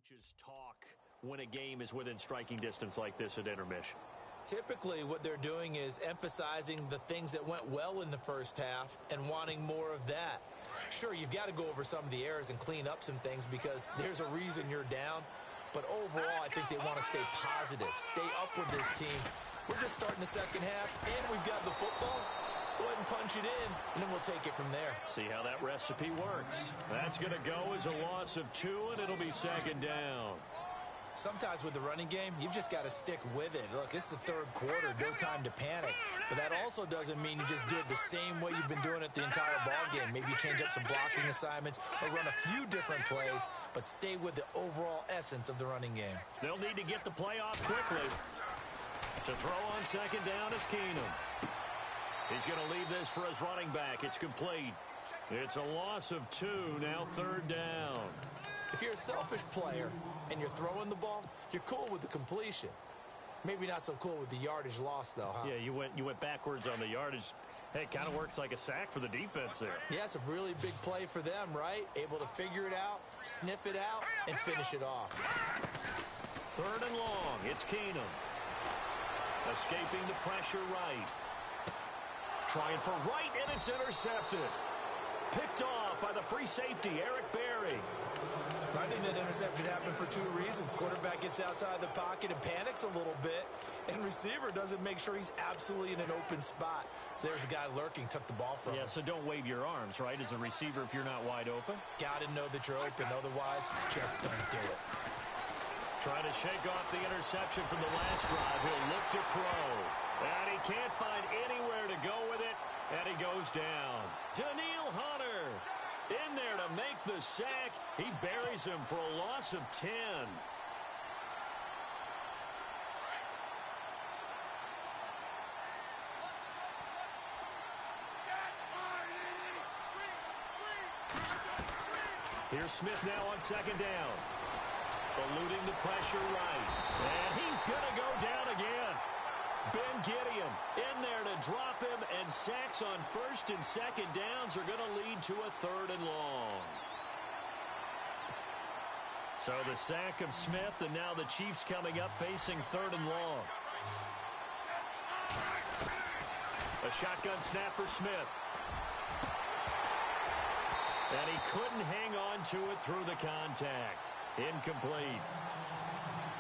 coaches talk when a game is within striking distance like this at intermission? Typically, what they're doing is emphasizing the things that went well in the first half and wanting more of that. Sure, you've got to go over some of the errors and clean up some things because there's a reason you're down. But overall, I think they want to stay positive, stay up with this team. We're just starting the second half, and we've got the football. Let's go ahead and punch it in, and then we'll take it from there. See how that recipe works. That's going to go as a loss of 2, and it'll be second down. Sometimes with the running game, you've just got to stick with it. Look, it's the third quarter, no time to panic. But that also doesn't mean you just do it the same way you've been doing it the entire ball game. Maybe you change up some blocking assignments or run a few different plays, but stay with the overall essence of the running game. They'll need to get the play off quickly. To throw on second down is Keenum. He's going to leave this for his running back. It's complete. It's a loss of 2, now third down. If you're a selfish player and you're throwing the ball, you're cool with the completion. Maybe not so cool with the yardage loss, though, huh? Yeah, you went backwards on the yardage. Hey, it kind of works like a sack for the defense there. Yeah, it's a really big play for them, right? Able to figure it out, sniff it out, and finish it off. Third and long. It's Keenum. Escaping the pressure right. Trying for right, and it's intercepted. Picked off by the free safety, Eric Berry. I think that interception happened for 2 reasons. Quarterback gets outside the pocket and panics a little bit, and receiver doesn't make sure he's absolutely in an open spot. So there's a guy lurking, took the ball from him. Yeah, so don't wave your arms, right, as a receiver if you're not wide open. Got to know that you're open. Otherwise, just don't do it. Trying to shake off the interception from the last drive. He'll look to throw. And he can't find anywhere to go with it, and he goes down. Daniil Hunter in there to make the sack. He buries him for a loss of 10. Here's Smith now on second down. Eluding the pressure right. And he's going to go down again. Ben Gideon in there to drop him, and sacks on first and second downs are going to lead to a third and long. So the sack of Smith, and now the Chiefs coming up facing third and long. A shotgun snap for Smith. And he couldn't hang on to it through the contact. Incomplete.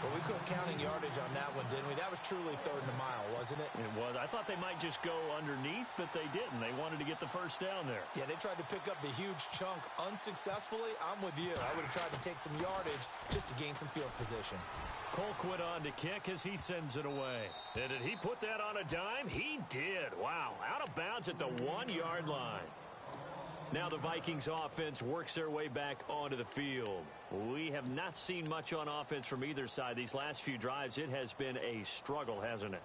Well, we quit counting yardage on that one, didn't we? That was truly third and a mile, wasn't it? It was. I thought they might just go underneath, but they didn't. They wanted to get the first down there. Yeah, they tried to pick up the huge chunk unsuccessfully. I'm with you. I would have tried to take some yardage just to gain some field position. Colquitt on to kick as he sends it away. And did he put that on a dime? He did. Wow. Out of bounds at the 1-yard line. Now the Vikings offense works their way back onto the field. We have not seen much on offense from either side. These last few drives, it has been a struggle, hasn't it?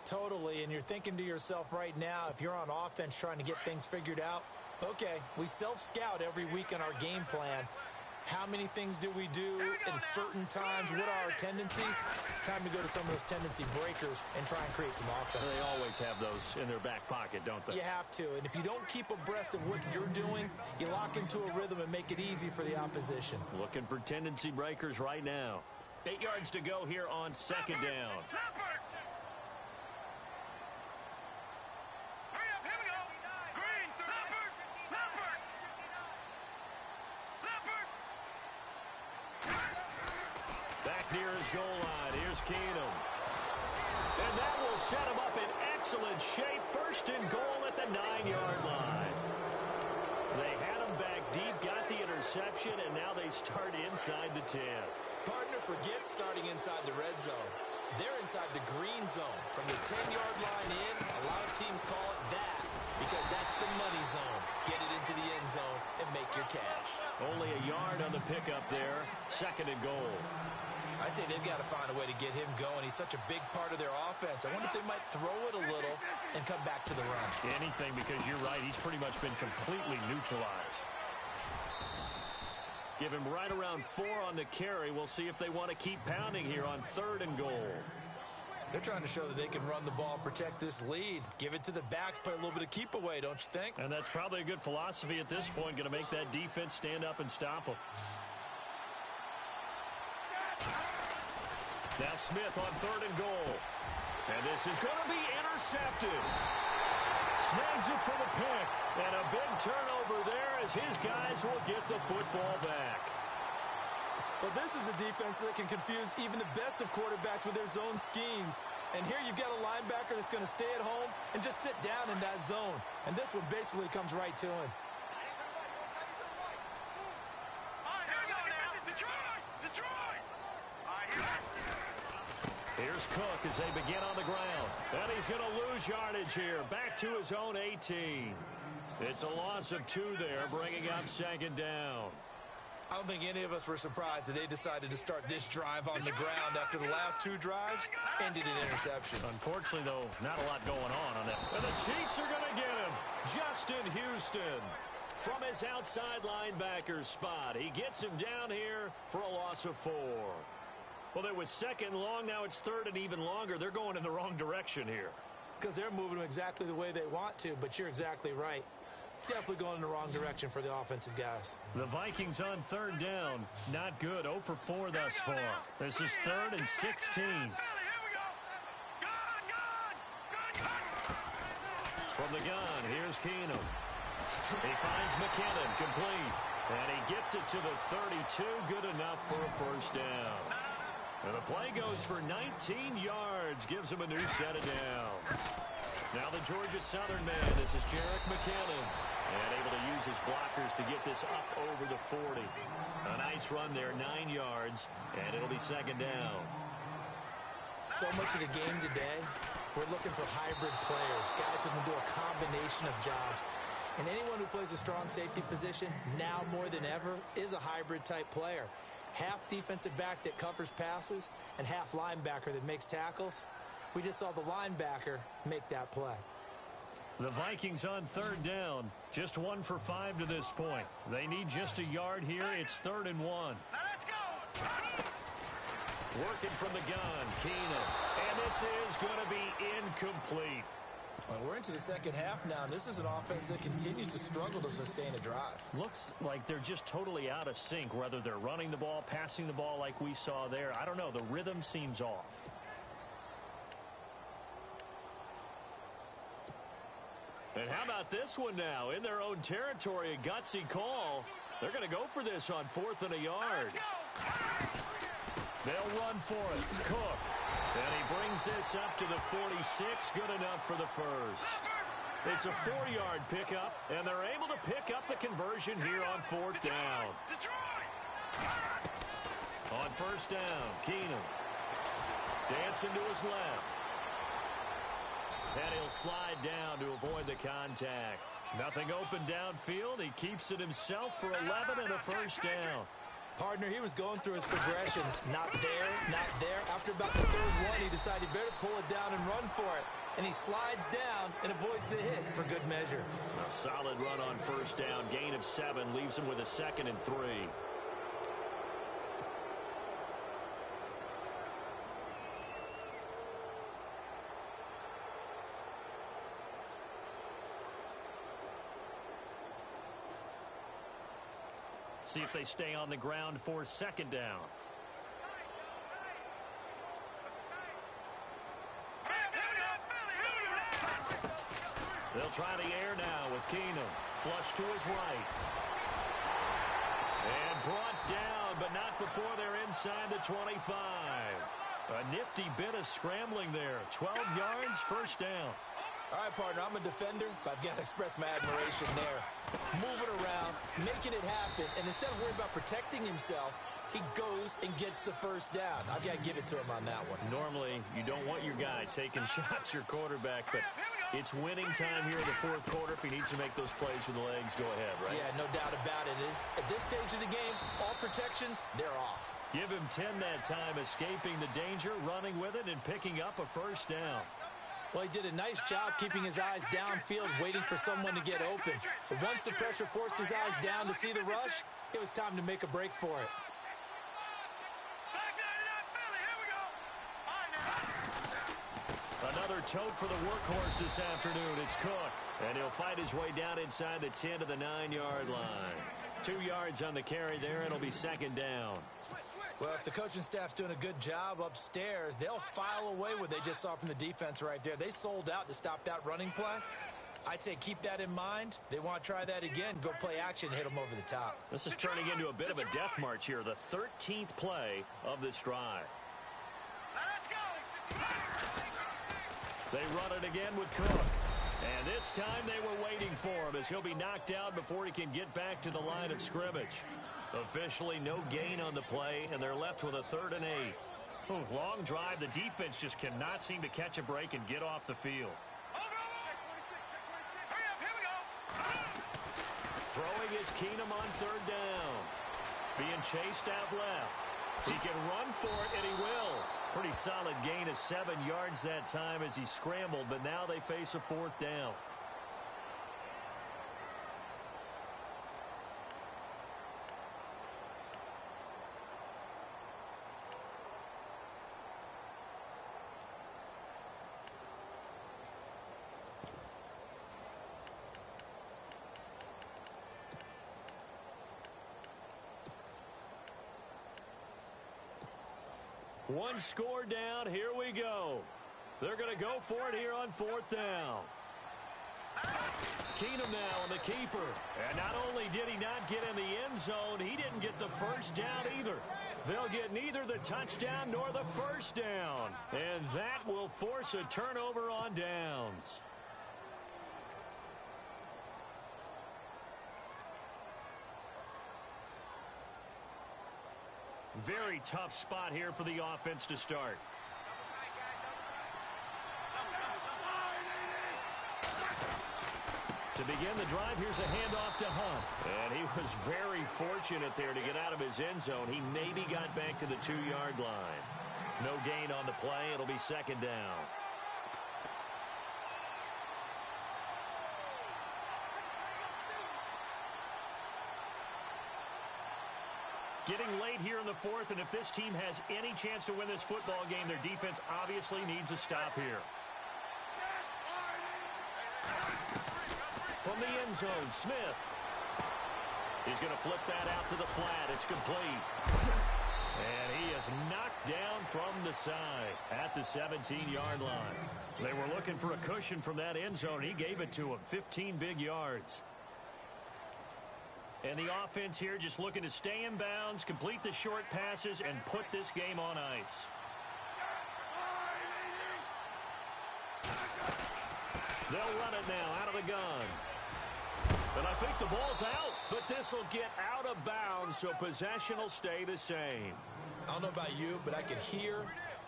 Totally, and you're thinking to yourself right now, if you're on offense trying to get things figured out, okay, we self-scout every week on our game plan. How many things do we do at certain times? What are our tendencies? Time to go to some of those tendency breakers and try and create some offense. They always have those in their back pocket, don't they? You have to, and if you don't keep abreast of what you're doing, you lock into a rhythm and make it easy for the opposition. Looking for tendency breakers right now. 8 yards to go here on second down. Near his goal line. Here's Keenum. And that will set him up in excellent shape. First and goal at the 9-yard line. They had him back deep, got the interception, and now they start inside the 10. Partner forgets starting inside the red zone. They're inside the green zone. From the 10-yard line in, a lot of teams call it that because that's the money zone. Get it into the end zone and make your cash. Only a yard on the pickup there. Second and goal. I'd say they've got to find a way to get him going. He's such a big part of their offense. I wonder if they might throw it a little and come back to the run. Anything, because you're right. He's pretty much been completely neutralized. Give him right around 4 on the carry. We'll see if they want to keep pounding here on third and goal. They're trying to show that they can run the ball and protect this lead. Give it to the backs, play a little bit of keep away, don't you think? And that's probably a good philosophy at this point. Going to make that defense stand up and stop them. Now Smith on 3rd and goal. And this is going to be intercepted. Snags it for the pick. And a big turnover there as his guys will get the football back. Well, this is a defense that can confuse even the best of quarterbacks with their zone schemes. And here you've got a linebacker that's going to stay at home and just sit down in that zone. And this one basically comes right to him. Here's Cook as they begin on the ground. And he's going to lose yardage here. Back to his own 18. It's a loss of 2 there, bringing up 2nd down. I don't think any of us were surprised that they decided to start this drive on the ground after the last 2 drives ended in interceptions. Unfortunately, though, not a lot going on that. And the Chiefs are going to get him. Justin Houston from his outside linebacker spot. He gets him down here for a loss of 4. Well, it was 2nd long. Now it's 3rd and even longer. They're going in the wrong direction here. Because they're moving them exactly the way they want to, but you're exactly right. Definitely going in the wrong direction for the offensive guys. The Vikings on 3rd down. Not good. 0 for 4 thus far. This is 3rd and 16. From the gun, here's Keenum. He finds McKinnon, complete. And he gets it to the 32. Good enough for a 1st down. And the play goes for 19 yards. Gives him a new set of downs. Now the Georgia Southern man. This is Jerick McKinnon. And able to use his blockers to get this up over the 40. A nice run there, 9 yards. And it'll be 2nd down. So much of the game today, we're looking for hybrid players. Guys who can do a combination of jobs. And anyone who plays a strong safety position, now more than ever, is a hybrid type player. Half defensive back that covers passes and half linebacker that makes tackles. We just saw the linebacker make that play. The Vikings on 3rd down. Just 1 for 5 to this point. They need just a yard here. It's 3rd and 1. Now let's go. Working from the gun, Keenum. And this is going to be incomplete. Well, we're into the 2nd half now, and this is an offense that continues to struggle to sustain a drive. Looks like they're just totally out of sync, whether they're running the ball, passing the ball like we saw there. I don't know. The rhythm seems off. And how about this one now? In their own territory, a gutsy call. They're going to go for this on 4th and a yard. They'll run for it. Cook. And he brings this up to the 46. Good enough for the 1st. It's a 4-yard pickup, and they're able to pick up the conversion here on 4th down. On 1st down, Keenum. Dancing to his left. And he'll slide down to avoid the contact. Nothing open downfield. He keeps it himself for 11 and a 1st down. Partner, he was going through his progressions. Not there, not there. After about the 3rd one, he decided he better pull it down and run for it. And he slides down and avoids the hit for good measure. A solid run on 1st down. Gain of 7 leaves him with a 2nd and 3. See if they stay on the ground for 2nd down. They'll try the air now with Keenum. Flush to his right. And brought down, but not before they're inside the 25. A nifty bit of scrambling there. 12 yards, 1st down. All right, partner, I'm a defender, but I've got to express my admiration there. Moving around, making it happen, and instead of worrying about protecting himself, he goes and gets the 1st down. I've got to give it to him on that one. Normally, you don't want your guy taking shots, your quarterback, but it's winning time here in the 4th quarter. If he needs to make those plays with the legs, go ahead, right? Yeah, no doubt about it. At this stage of the game, all protections, they're off. Give him 10 that time, escaping the danger, running with it, and picking up a 1st down. Well, he did a nice job keeping his eyes downfield, waiting for someone to get open. But once the pressure forced his eyes down to see the rush, it was time to make a break for it. Another tote for the workhorse this afternoon. It's Cook. And he'll fight his way down inside the 10 to the 9-yard line. 2 yards on the carry there. It'll be 2nd down. Well, if the coaching staff's doing a good job upstairs, they'll file away what they just saw from the defense right there. They sold out to stop that running play. I'd say keep that in mind. They want to try that again. Go play action, hit them over the top. This is turning into a bit of a death march here, the 13th play of this drive. Let's go. They run it again with Cook. And this time they were waiting for him as he'll be knocked out before he can get back to the line of scrimmage. Officially no gain on the play, and they're left with a 3rd and 8. Long drive. The defense just cannot seem to catch a break and get off the field. Throwing is Keenum on 3rd down. Being chased out left. He can run for it, and he will. Pretty solid gain of 7 yards that time as he scrambled, but now they face a 4th down. One score down. Here we go. They're going to go for it here on 4th down. Keenum now on the keeper. And not only did he not get in the end zone, he didn't get the 1st down either. They'll get neither the touchdown nor the 1st down. And that will force a turnover on downs. Very tough spot here for the offense to start. To begin the drive, here's a handoff to Hunt. And he was very fortunate there to get out of his end zone. He maybe got back to the 2-yard line. No gain on the play. It'll be 2nd down. Getting late here in the 4th, and if this team has any chance to win this football game, their defense obviously needs a stop here. From the end zone, Smith. He's going to flip that out to the flat. It's complete. And he is knocked down from the side at the 17-yard line. They were looking for a cushion from that end zone. He gave it to him. 15 big yards. And the offense here just looking to stay in bounds, complete the short passes, and put this game on ice. They'll run it now out of the gun. And I think the ball's out, but this will get out of bounds, so possession will stay the same. I don't know about you, but I can hear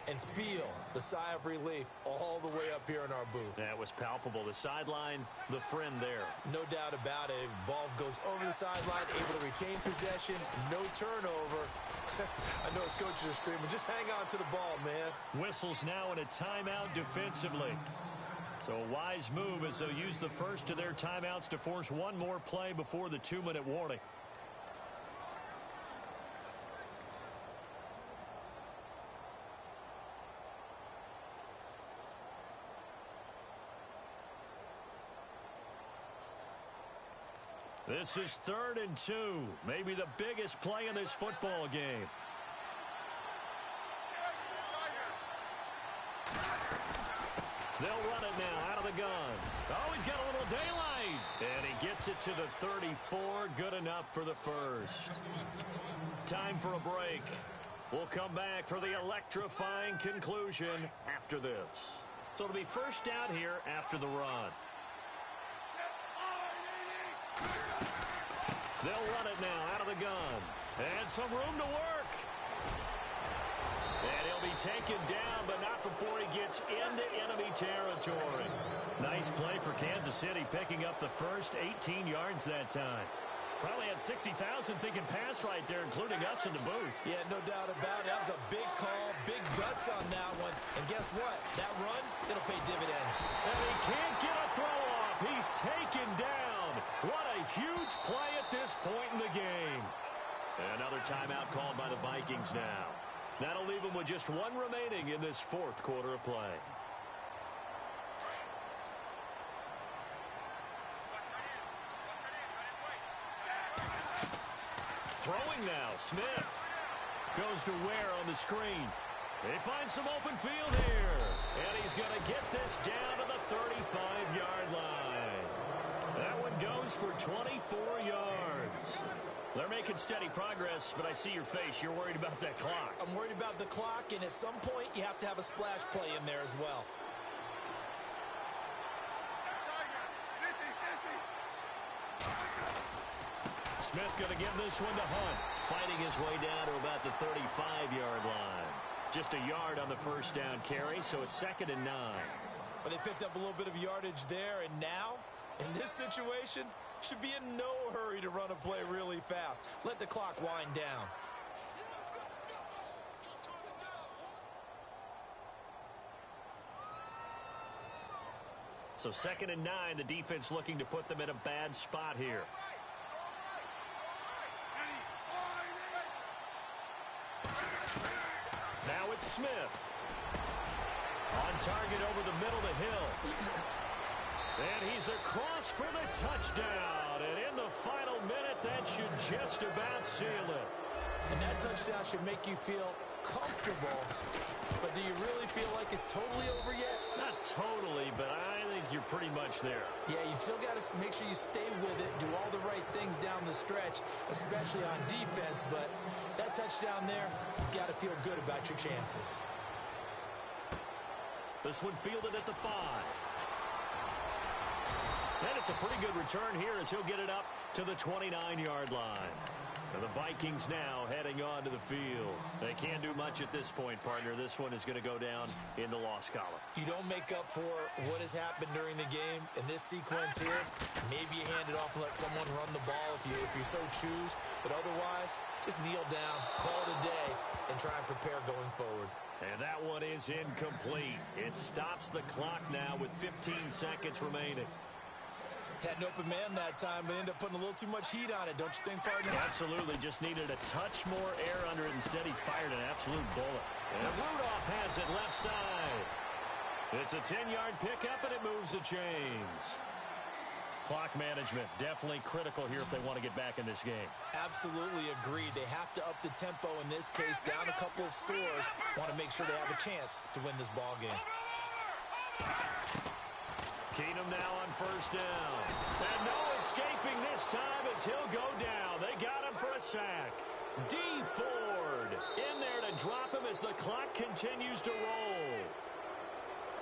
and feel the sigh of relief all the way up here in our booth. That was palpable. The sideline, the friend there. No doubt about it. Ball goes over the sideline, able to retain possession, no turnover. I know his coaches are screaming, just hang on to the ball, man. Whistles now in a timeout defensively. So a wise move as they'll use the first of their timeouts to force one more play before the 2-minute warning. This is 3rd and 2. Maybe the biggest play in this football game. They'll run it now out of the gun. Oh, he's got a little daylight. And he gets it to the 34. Good enough for the first. Time for a break. We'll come back for the electrifying conclusion after this. So it'll be first down here after the run. They'll run it now out of the gun. And some room to work. And he'll be taken down, but not before he gets into enemy territory. Nice play for Kansas City, picking up the first 18 yards that time. Probably had 60,000 thinking pass right there, including us in the booth. Yeah, no doubt about it. That was a big call, big guts on that one. And guess what? That run, it'll pay dividends. And he can't get a throw off. He's taken down. What a huge play at this point in the game. And another timeout called by the Vikings now. That'll leave them with just one remaining in this 4th quarter of play. Throwing now, Smith. Goes to Ware on the screen. They find some open field here. And he's going to get this down to the 35-yard line. That one goes for 24 yards. They're making steady progress, but I see your face. You're worried about that clock. I'm worried about the clock, and at some point, you have to have a splash play in there as well. Smith going to give this one to Hunt, fighting his way down to about the 35-yard line. Just a yard on the first down carry, so it's 2nd and 9. But they picked up a little bit of yardage there, and now, in this situation, should be in no hurry to run a play really fast. Let the clock wind down. So 2nd and 9, the defense looking to put them in a bad spot here. Now it's Smith. On target over the middle to Hill. And he's across for the touchdown. And in the final minute, that should just about seal it. And that touchdown should make you feel comfortable. But do you really feel like it's totally over yet? Not totally, but I think you're pretty much there. Yeah, you still got to make sure you stay with it, do all the right things down the stretch, especially on defense. But that touchdown there, you've got to feel good about your chances. This one fielded at the 5. And it's a pretty good return here as he'll get it up to the 29-yard line. And the Vikings now heading on to the field. They can't do much at this point, partner. This one is going to go down in the loss column. You don't make up for what has happened during the game in this sequence here. Maybe you hand it off and let someone run the ball if you so choose. But otherwise, just kneel down, call it a day, and try and prepare going forward. And that one is incomplete. It stops the clock now with 15 seconds remaining. Had an open man that time, but ended up putting a little too much heat on it, don't you think, partner? Absolutely. Just needed a touch more air under it. Instead, he fired an absolute bullet. And Rudolph has it left side. It's a 10-yard pickup, and it moves the chains. Clock management, definitely critical here if they want to get back in this game. Absolutely agreed. They have to up the tempo in this case, down a couple of scores. Want to make sure they have a chance to win this ball game. Keenum now on first down. And no escaping this time as he'll go down. They got him for a sack. D. Ford in there to drop him as the clock continues to roll.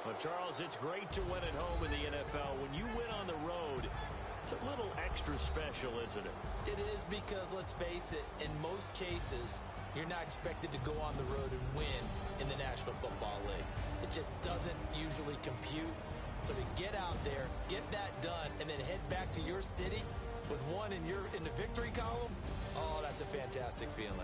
Well, Charles, it's great to win at home in the NFL. When you win on the road, it's a little extra special, isn't it? It is because, let's face it, in most cases, you're not expected to go on the road and win in the National Football League. It just doesn't usually compute. So to get out there, get that done, and then head back to your city with one in the victory column, oh, that's a fantastic feeling.